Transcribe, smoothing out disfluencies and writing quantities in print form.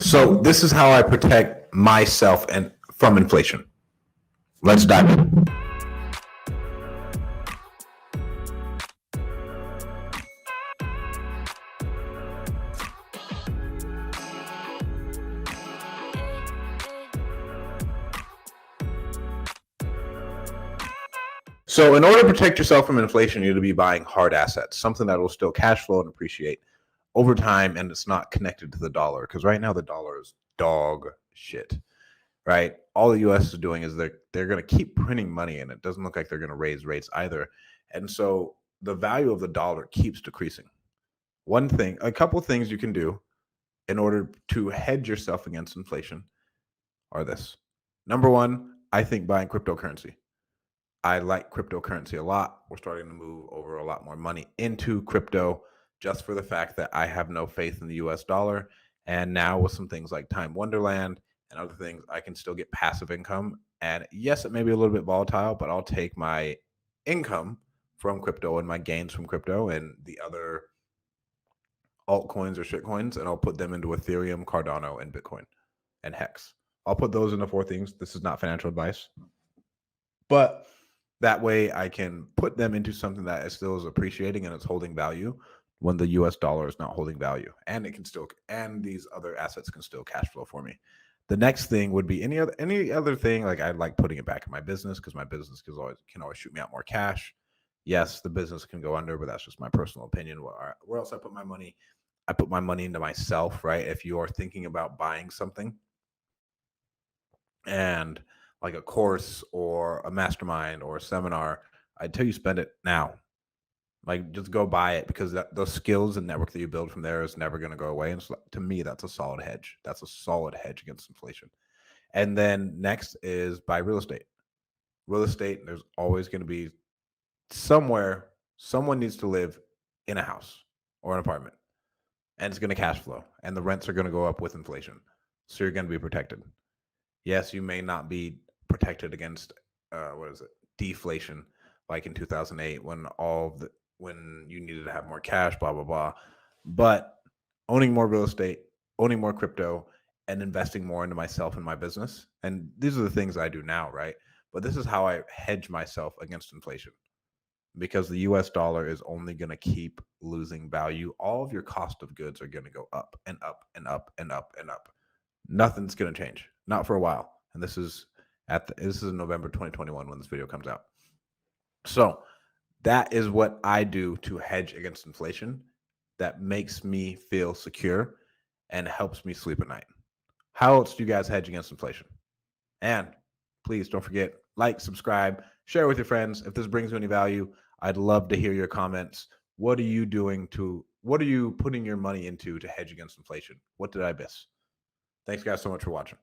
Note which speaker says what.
Speaker 1: So this is how I protect myself and from inflation. Let's dive in. So in order to protect yourself from inflation, you need to be buying hard assets, something that will still cash flow and appreciate over time, and it's not connected to the dollar, because right now the dollar is dog shit, right? All the US is doing is they're going to keep printing money, and it doesn't look like they're going to raise rates either. And so the value of the dollar keeps decreasing. A couple things you can do in order to hedge yourself against inflation are this. Number one, I think buying cryptocurrency. I like cryptocurrency a lot. We're starting to move over a lot more money into crypto just for the fact that I have no faith in the US dollar. And now with some things like Time Wonderland and other things, I can still get passive income. And yes, it may be a little bit volatile, but I'll take my income from crypto and my gains from crypto and the other altcoins or shitcoins, and I'll put them into Ethereum, Cardano, and Bitcoin and Hex. I'll put those into 4 things. This is not financial advice, but that way I can put them into something that is still appreciating and it's holding value when the US dollar is not holding value, and these other assets can still cash flow for me. The next thing would be any other thing. Like, I like putting it back in my business, because my business can always shoot me out more cash. Yes, the business can go under, but that's just my personal opinion. Where else I put my money? I put my money into myself, right? If you are thinking about buying something, and like a course or a mastermind or a seminar, I'd tell you spend it now. Like, just go buy it, because those skills and network that you build from there is never going to go away. And so, to me, that's a solid hedge. That's a solid hedge against inflation. And then next is buy real estate. Real estate, there's always going to be somewhere someone needs to live in a house or an apartment, and it's going to cash flow, and the rents are going to go up with inflation. So you're going to be protected. Yes, you may not be protected against deflation, like in 2008 when you needed to have more cash, blah blah blah. But owning more real estate, owning more crypto, and investing more into myself and my business, and these are the things I do now, right? But this is how I hedge myself against inflation, because the US dollar is only going to keep losing value. All of your cost of goods are going to go up and up and up and up and up. Nothing's going to change, not for a while. And this is in November 2021 when this video comes out. So that is what I do to hedge against inflation. That makes me feel secure and helps me sleep at night. How else do you guys hedge against inflation? And please don't forget, like, subscribe, share with your friends. If this brings you any value, I'd love to hear your comments. What are you putting your money into to hedge against inflation? What did I miss? Thanks guys so much for watching.